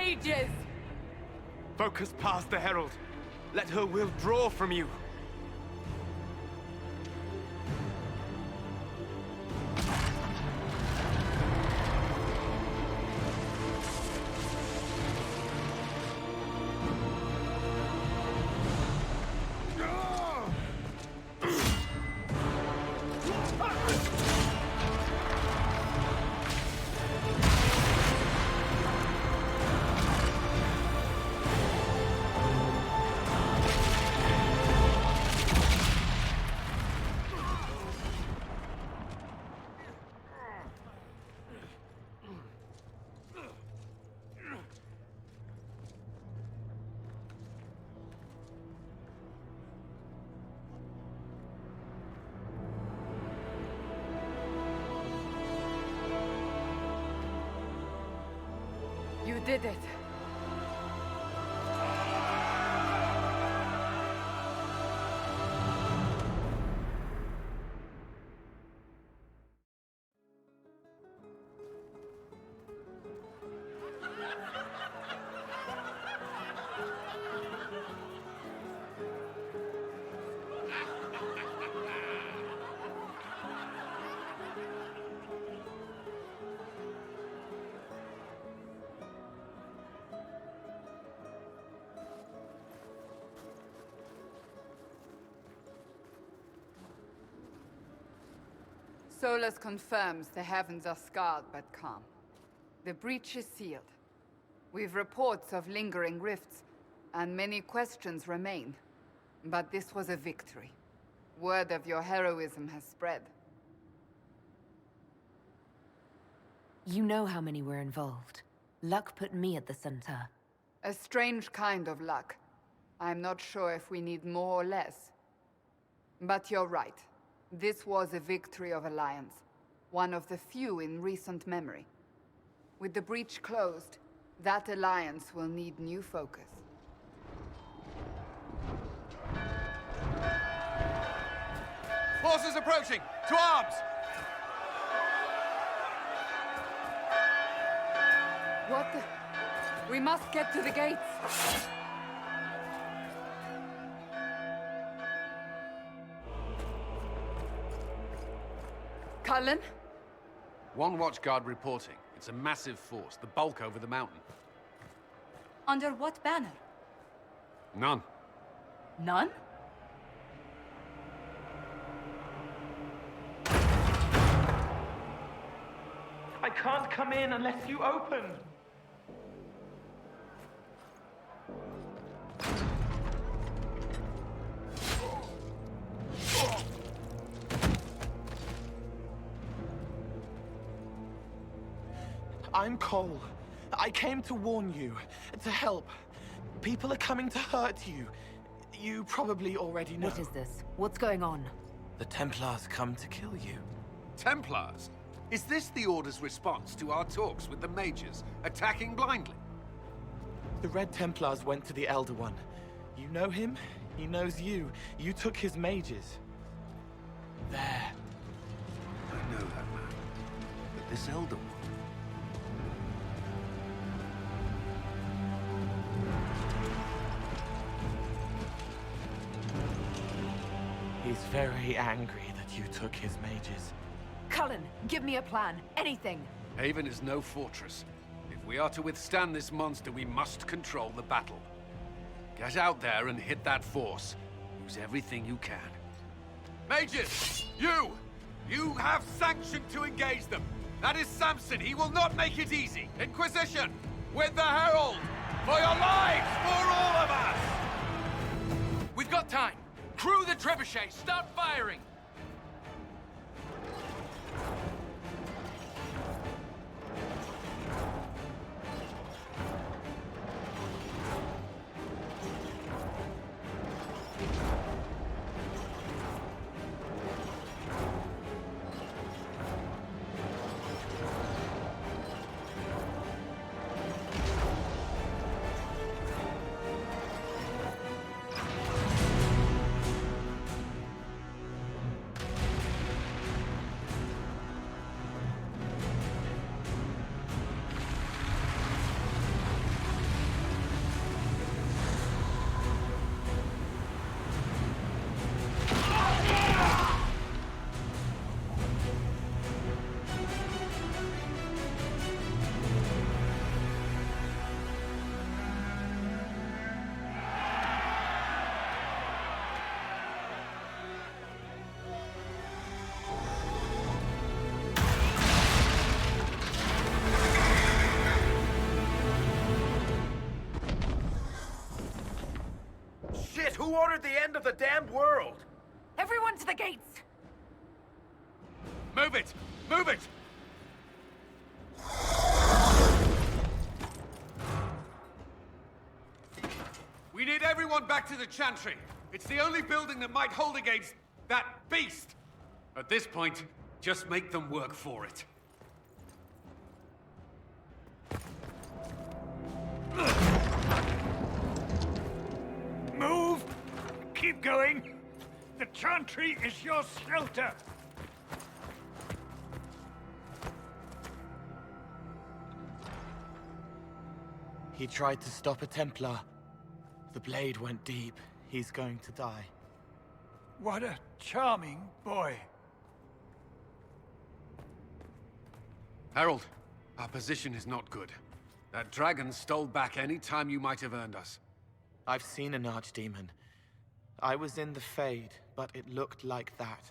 mages! Focus past the Herald. Let her will draw from you. You did it. Solus confirms the heavens are scarred but calm. The breach is sealed. We've reports of lingering rifts, and many questions remain. But this was a victory. Word of your heroism has spread. You know how many were involved. Luck put me at the center. A strange kind of luck. I'm not sure if we need more or less. But you're right. This was a victory of Alliance. One of the few in recent memory. With the breach closed, that alliance will need new focus. Forces approaching! To arms! What the... We must get to the gates! Cullen? One watchguard reporting. It's a massive force, the bulk over the mountain. Under what banner? None. None? I can't come in unless you open. I'm Cole. I came to warn you, to help. People are coming to hurt you. You probably already know. What is this? What's going on? The Templars come to kill you. Templars? Is this the Order's response to our talks with the mages, attacking blindly? The Red Templars went to the Elder One. You know him? He knows you. You took his mages. There. I know that man. But this Elder One... He's very angry that you took his mages. Cullen, give me a plan. Anything. Haven is no fortress. If we are to withstand this monster, we must control the battle. Get out there and hit that force. Use everything you can. Mages! You! You have sanction to engage them! That is Samson. He will not make it easy. Inquisition! With the Herald! For your lives! For all of us! We've got time! Crew the Trebuchets! Start firing! Who ordered the end of the damned world? Everyone to the gates! Move it! Move it! We need everyone back to the Chantry. It's the only building that might hold against that beast. At this point, just make them work for it. Move! Keep going! The Chantry is your shelter! He tried to stop a Templar. The blade went deep. He's going to die. What a charming boy. Herald, our position is not good. That dragon stole back any time you might have earned us. I've seen an archdemon. I was in the Fade, but it looked like that.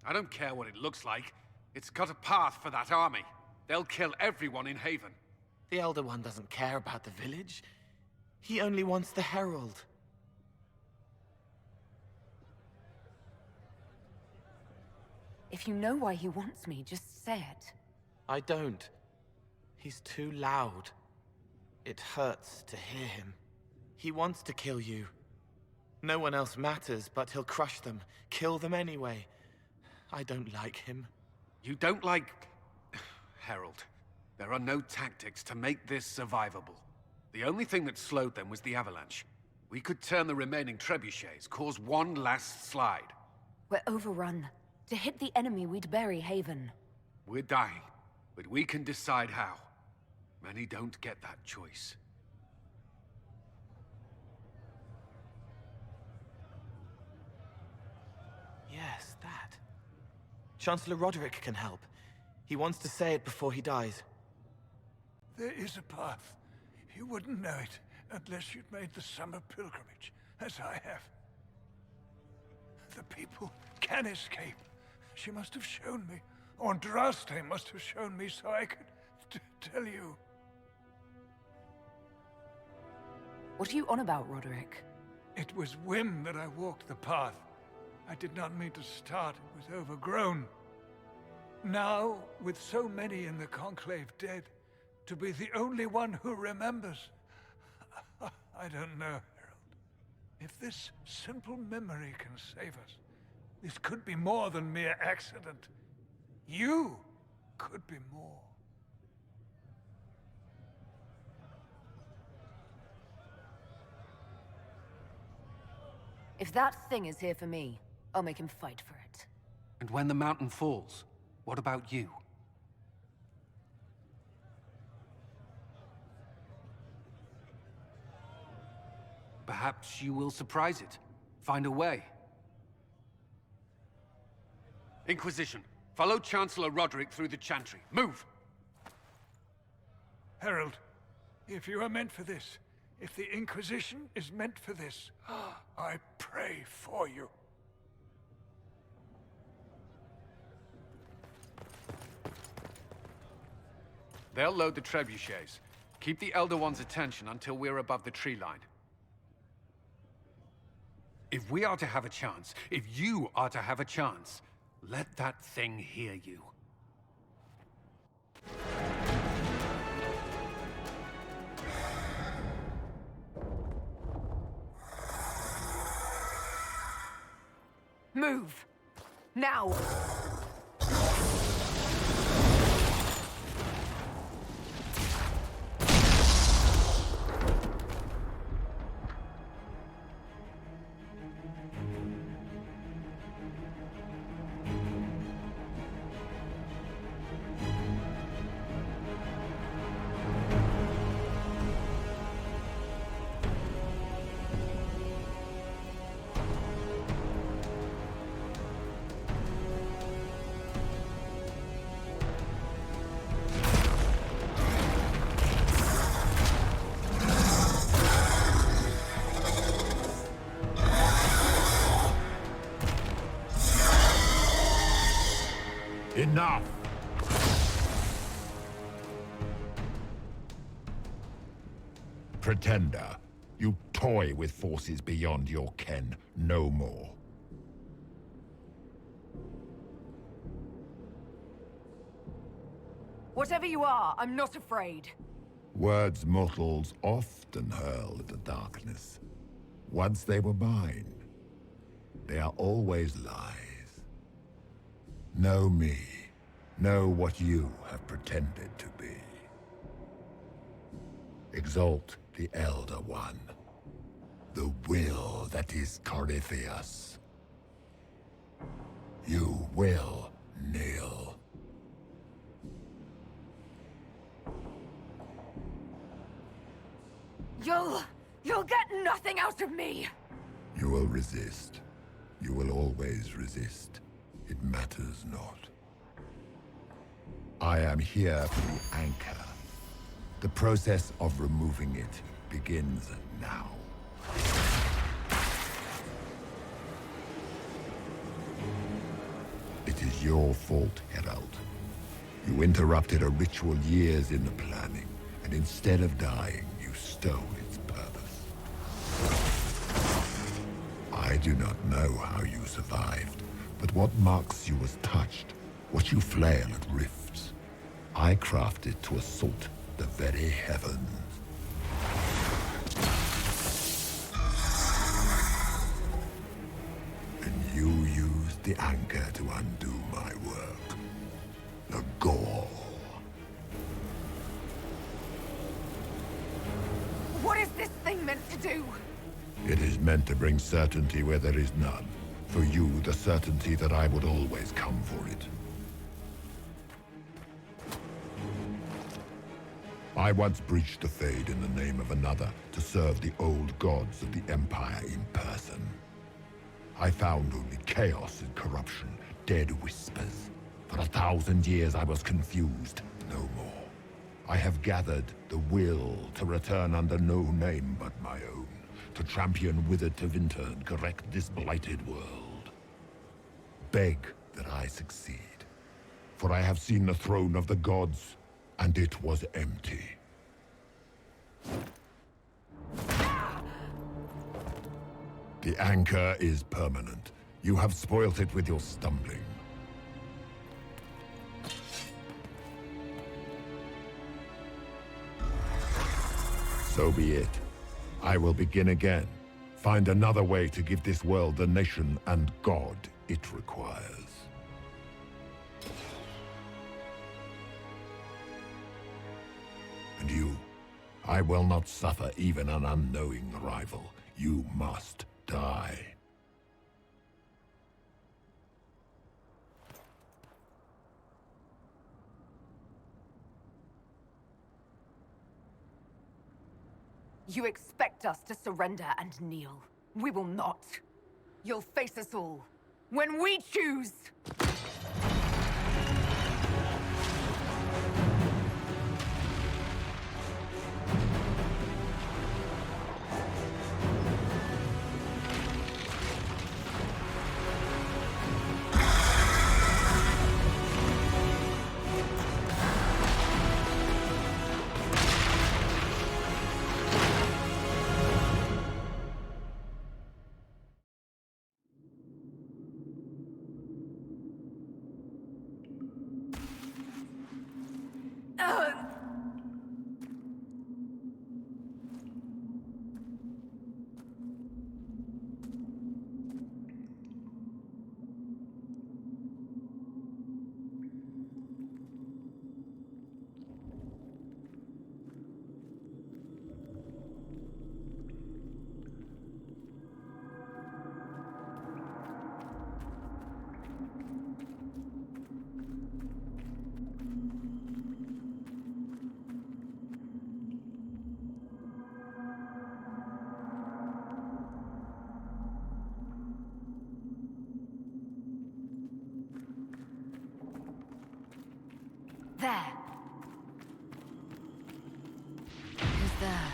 I don't care what it looks like. It's got a path for that army. They'll kill everyone in Haven. The Elder One doesn't care about the village. He only wants the Herald. If you know why he wants me, just say it. I don't. He's too loud. It hurts to hear him. He wants to kill you. No one else matters, but he'll crush them, kill them anyway. I don't like him. You don't like... Herald, there are no tactics to make this survivable. The only thing that slowed them was the avalanche. We could turn the remaining Trebuchets, cause one last slide. We're overrun. To hit the enemy, we'd bury Haven. We're dying, but we can decide how. Many don't get that choice. Yes, that. Chancellor Roderick can help. He wants to say it before he dies. There is a path. You wouldn't know it unless you'd made the summer pilgrimage, as I have. The people can escape. She must have shown me. Andraste must have shown me so I could tell you. What are you on about, Roderick? It was whim that I walked the path. I did not mean to start. It was overgrown. Now, with so many in the Conclave dead, to be the only one who remembers... I don't know, Herald. If this simple memory can save us, this could be more than mere accident. You could be more. If that thing is here for me, I'll make him fight for it. And when the mountain falls, what about you? Perhaps you will surprise it. Find a way. Inquisition, follow Chancellor Roderick through the Chantry. Move! Herald, if you are meant for this, if the Inquisition is meant for this, I pray for you. They'll load the Trebuchets. Keep the Elder One's attention until we're above the tree line. If we are to have a chance, if you are to have a chance, let that thing hear you. Move! Now! Enough! Pretender, You toy with forces beyond your ken, no more. Whatever you are, I'm not afraid. Words mortals often hurl at the darkness. Once they were mine, they are always lies. Know me. Know what you have pretended to be. Exalt the Elder One. The will that is Corypheus. You will kneel. You'll get nothing out of me! You will resist. You will always resist. It matters not. I am here for the anchor. The process of removing it begins now. It is your fault, Herald. You interrupted a ritual years in the planning, and instead of dying, you stole its purpose. I do not know how you survived, but what marks you as touched, what you flail at rifts, I crafted to assault the very heavens. And you used the anchor to undo my work. The gall. What is this thing meant to do? It is meant to bring certainty where there is none. For you, the certainty that I would always come for it. I once breached the Fade in the name of another to serve the old gods of the Empire in person. I found only chaos and corruption, dead whispers. For 1,000 years I was confused, no more. I have gathered the will to return under no name but my own, to champion Withered to Winter and correct this blighted world. Beg that I succeed, for I have seen the throne of the gods, and it was empty. The anchor is permanent. You have spoilt it with your stumbling. So be it. I will begin again. Find another way to give this world the nation and God it requires. And you, I will not suffer even an unknowing rival. You must die. You expect us to surrender and kneel. We will not. You'll face us all. When we choose! There. Who's there?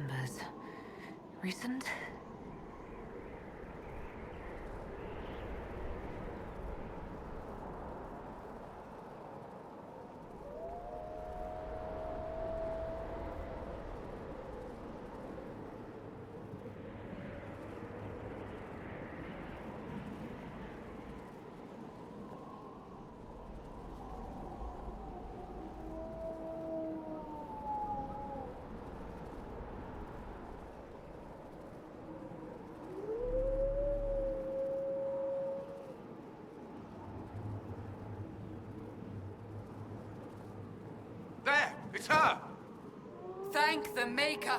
numbers. Recent? There! It's her! Thank the Maker!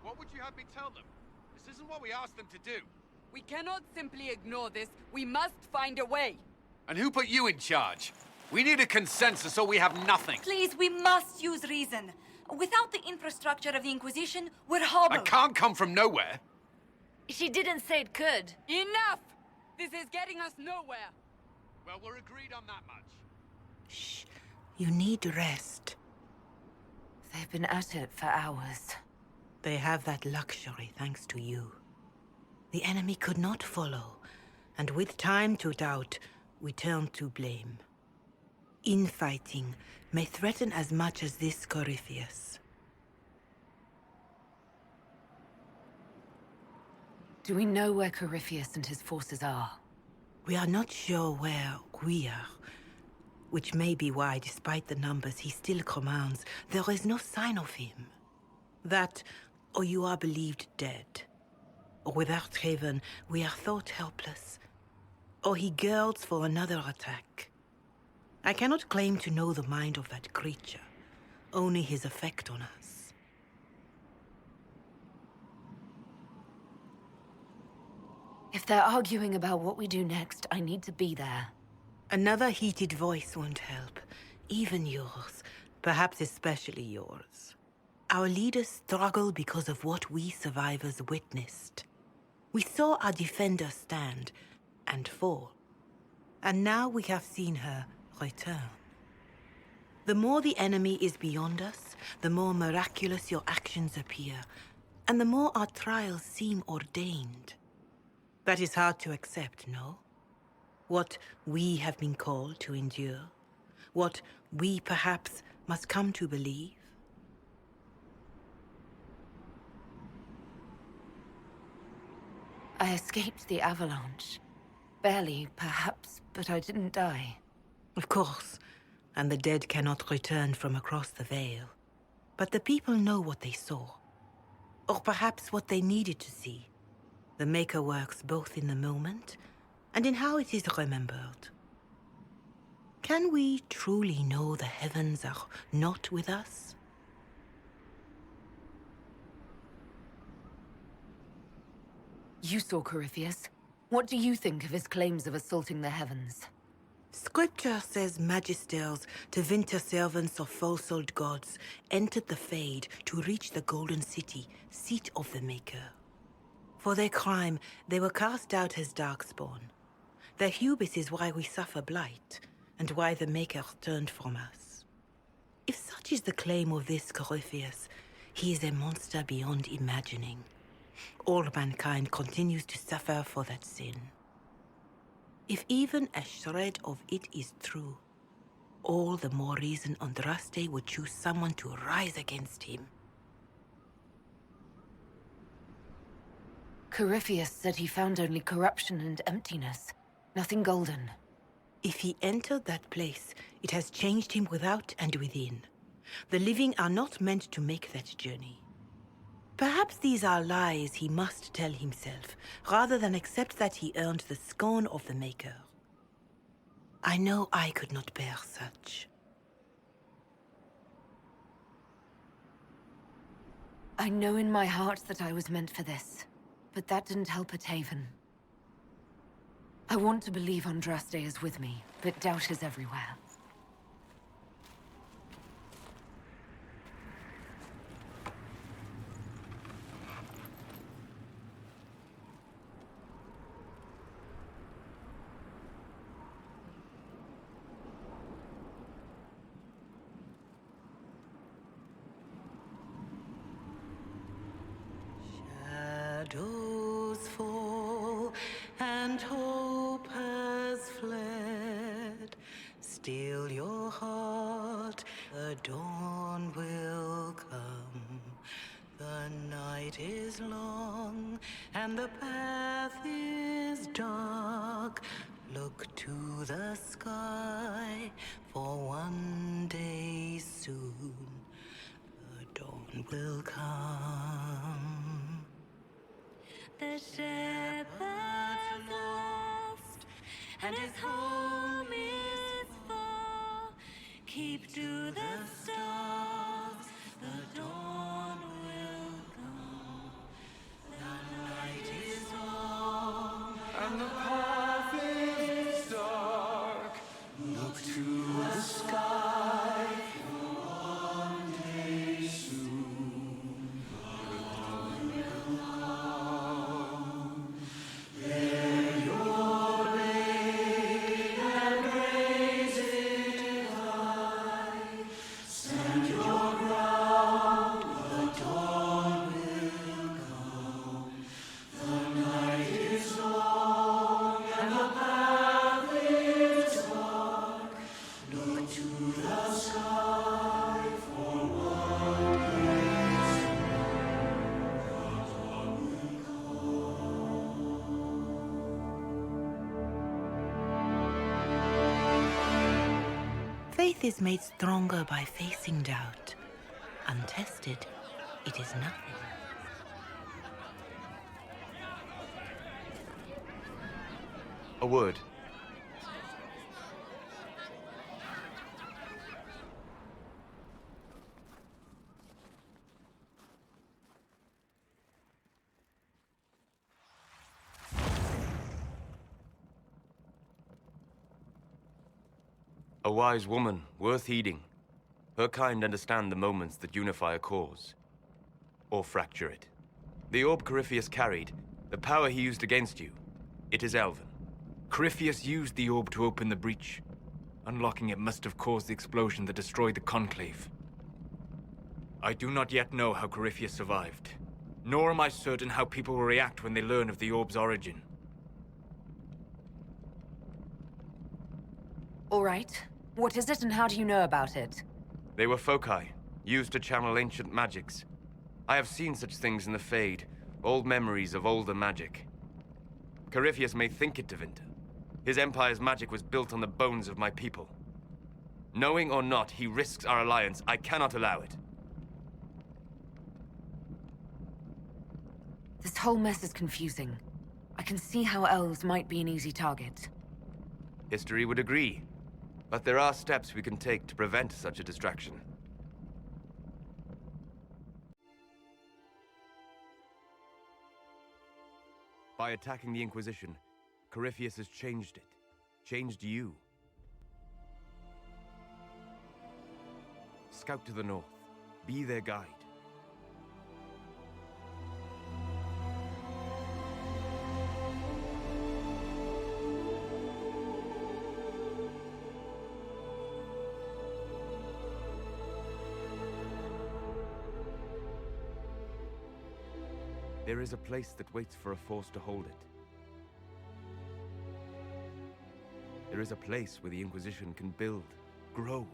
What would you have me tell them? This isn't what we asked them to do. We cannot simply ignore this. We must find a way. And who put you in charge? We need a consensus or we have nothing. Please, we must use reason. Without the infrastructure of the Inquisition, we're hobbled. I can't come from nowhere. She didn't say it could. Enough! This is getting us nowhere. Well, we're agreed on that much. Shh. You need rest. They've been at it for hours. They have that luxury thanks to you. The enemy could not follow, and with time to doubt, we turn to blame. Infighting may threaten as much as this Corypheus. Do we know where Corypheus and his forces are? We are not sure where we are, which may be why, despite the numbers he still commands, there is no sign of him. That, or you are believed dead. Or without Haven, we are thought helpless. Or he girds for another attack. I cannot claim to know the mind of that creature, only his effect on us. If they're arguing about what we do next, I need to be there. Another heated voice won't help. Even yours. Perhaps especially yours. Our leaders struggle because of what we survivors witnessed. We saw our defender stand and fall. And now we have seen her return. The more the enemy is beyond us, the more miraculous your actions appear, and the more our trials seem ordained. That is hard to accept, no? What we have been called to endure, what we perhaps must come to believe. I escaped the avalanche. Barely, perhaps, but I didn't die. Of course, and the dead cannot return from across the veil. But the people know what they saw. Or perhaps what they needed to see. The Maker works both in the moment and in how it is remembered. Can we truly know the heavens are not with us? You saw Corypheus. What do you think of his claims of assaulting the heavens? Scripture says magisters, divinter servants of false-souled gods, entered the Fade to reach the Golden City, seat of the Maker. For their crime, they were cast out as darkspawn. Their hubris is why we suffer blight, and why the Maker turned from us. If such is the claim of this Corypheus, he is a monster beyond imagining. All mankind continues to suffer for that sin. If even a shred of it is true, all the more reason Andraste would choose someone to rise against him. Corypheus said he found only corruption and emptiness. Nothing golden. If he entered that place, it has changed him without and within. The living are not meant to make that journey. Perhaps these are lies he must tell himself, rather than accept that he earned the scorn of the Maker. I know I could not bear such. I know in my heart that I was meant for this, but that didn't help at Haven. I want to believe Andraste is with me, but doubt is everywhere. dawn will come. The night is long and the path is dark. Look to the sky, for one day soon the dawn will come. The shepherd's lost, and his home is far. Keep to the stars, the dawn will come. The night is long, And the path is dark. Look to the sky. For one day soon the dawn will come. Bear your blade and raise it high. Stand your ground, the dawn will come. The night is long and the path is dark. Look to the sky for one day Faith is made stronger by facing doubt. Untested, it is nothing. A word. A wise woman, worth heeding. Her kind understand the moments that unify a cause. Or fracture it. The orb Corypheus carried, the power he used against you, it is Elven. Corypheus used the orb to open the breach. Unlocking it must have caused the explosion that destroyed the Conclave. I do not yet know how Corypheus survived, nor am I certain how people will react when they learn of the orb's origin. All right. What is it and how do you know about it? They were foci, used to channel ancient magics. I have seen such things in the Fade, old memories of older magic. Corypheus may think it Tevinter. His empire's magic was built on the bones of my people. Knowing or not, he risks our alliance. I cannot allow it. This whole mess is confusing. I can see how elves might be an easy target. History would agree. But there are steps we can take to prevent such a distraction. By attacking the Inquisition, Corypheus has changed it. Changed you. Scout to the north. Be their guide. There is a place that waits for a force to hold it. There is a place where the Inquisition can build, grow.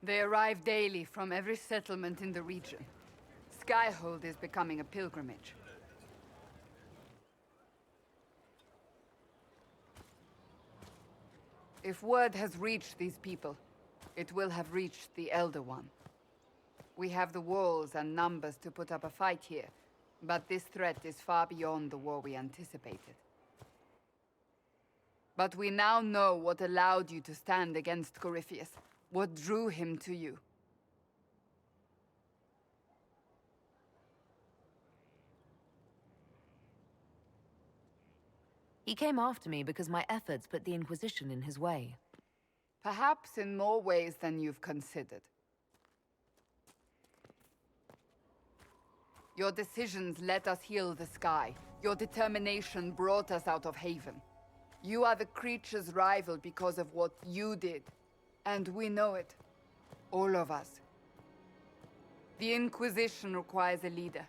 They arrive daily from every settlement in the region. Skyhold is becoming a pilgrimage. If word has reached these people, it will have reached the Elder One. We have the walls and numbers to put up a fight here, but this threat is far beyond the war we anticipated. But we now know what allowed you to stand against Corypheus, what drew him to you. He came after me because my efforts put the Inquisition in his way. Perhaps in more ways than you've considered. Your decisions let us heal the sky. Your determination brought us out of Haven. You are the creature's rival because of what you did. And we know it. All of us. The Inquisition requires a leader.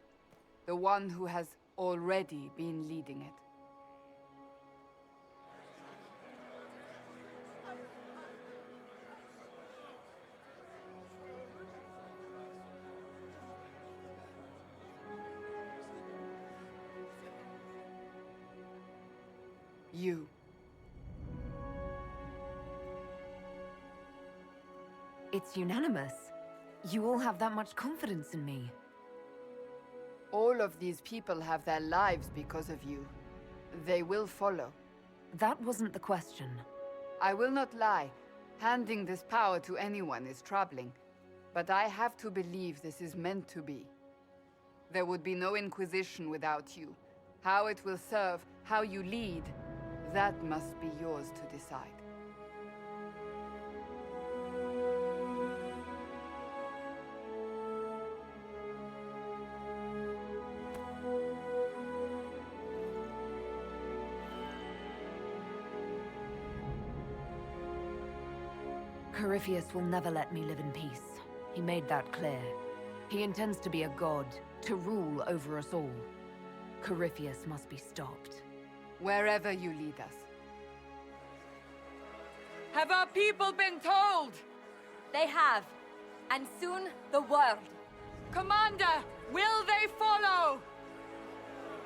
The one who has already been leading it. You. It's unanimous. You all have that much confidence in me. All of these people have their lives because of you. They will follow. That wasn't the question. I will not lie. Handing this power to anyone is troubling. But I have to believe this is meant to be. There would be no Inquisition without you. How it will serve, how you lead, that must be yours to decide. Corypheus will never let me live in peace. He made that clear. He intends to be a god, to rule over us all. Corypheus must be stopped. Wherever you lead us. Have our people been told? They have. And soon, the world. Commander, will they follow?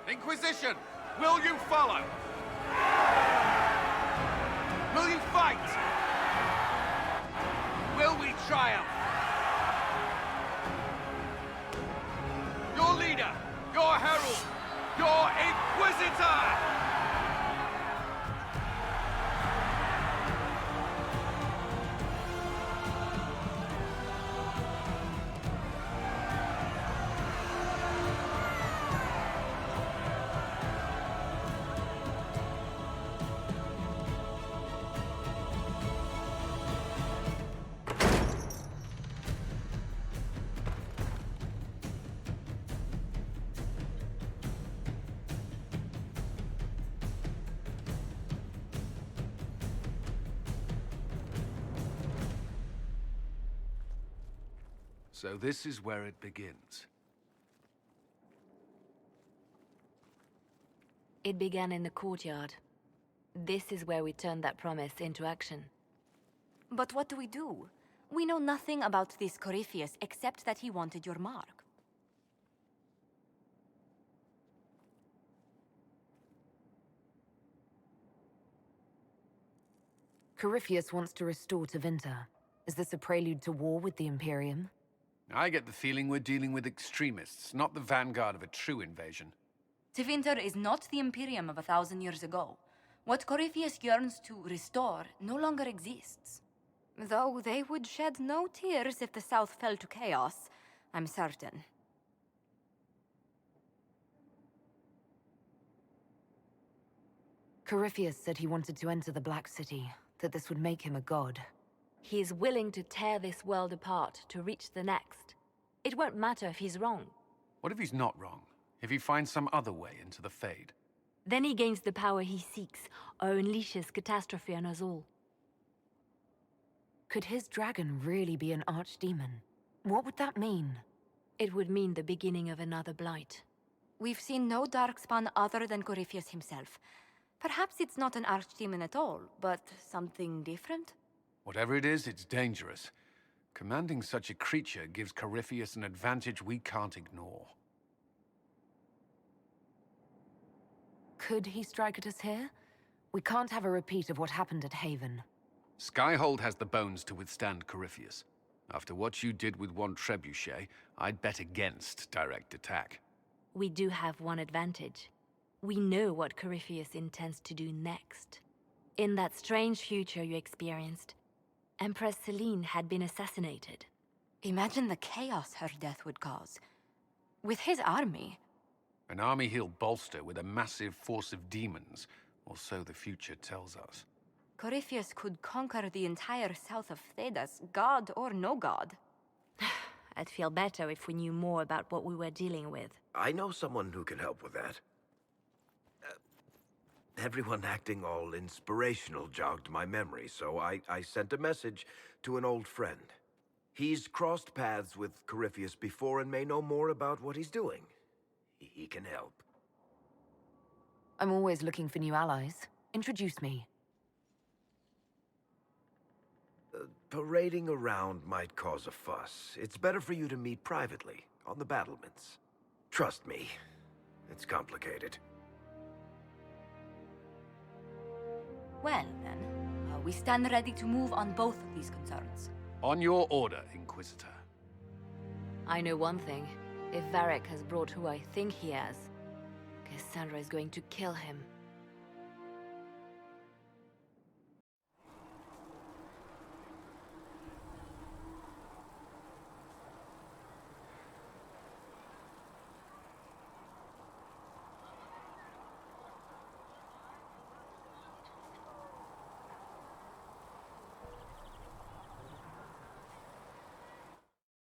Inquisition, will you follow? Will you fight? Will we triumph? Your leader, your herald, your Inquisitor! So this is where it begins. It began in the courtyard. This is where we turned that promise into action. But what do we do? We know nothing about this Corypheus except that he wanted your mark. Corypheus wants to restore Tevinter. Is this a prelude to war with the Imperium? I get the feeling we're dealing with extremists, not the vanguard of a true invasion. Tevinter is not the Imperium of 1,000 years ago. What Corypheus yearns to restore no longer exists. Though they would shed no tears if the South fell to chaos, I'm certain. Corypheus said he wanted to enter the Black City, that this would make him a god. He is willing to tear this world apart to reach the next. It won't matter if he's wrong. What if he's not wrong? If he finds some other way into the Fade? Then he gains the power he seeks, or unleashes catastrophe on us all. Could his dragon really be an archdemon? What would that mean? It would mean the beginning of another blight. We've seen no darkspawn other than Corypheus himself. Perhaps it's not an archdemon at all, but something different? Whatever it is, it's dangerous. Commanding such a creature gives Corypheus an advantage we can't ignore. Could he strike at us here? We can't have a repeat of what happened at Haven. Skyhold has the bones to withstand Corypheus. After what you did with one Trebuchet, I'd bet against direct attack. We do have one advantage. We know what Corypheus intends to do next. In that strange future you experienced, Empress Selene had been assassinated. Imagine the chaos her death would cause. With his army. An army he'll bolster with a massive force of demons, or so the future tells us. Corypheus could conquer the entire south of Thedas, god or no god. I'd feel better if we knew more about what we were dealing with. I know someone who can help with that. Everyone acting all inspirational jogged my memory, so I sent a message to an old friend. He's crossed paths with Corypheus before and may know more about what he's doing. He can help. I'm always looking for new allies. Introduce me. Parading around might cause a fuss. It's better for you to meet privately, on the battlements. Trust me, it's complicated. Well, then, we stand ready to move on both of these concerns. On your order, Inquisitor. I know one thing. If Varric has brought who I think he has, Cassandra is going to kill him.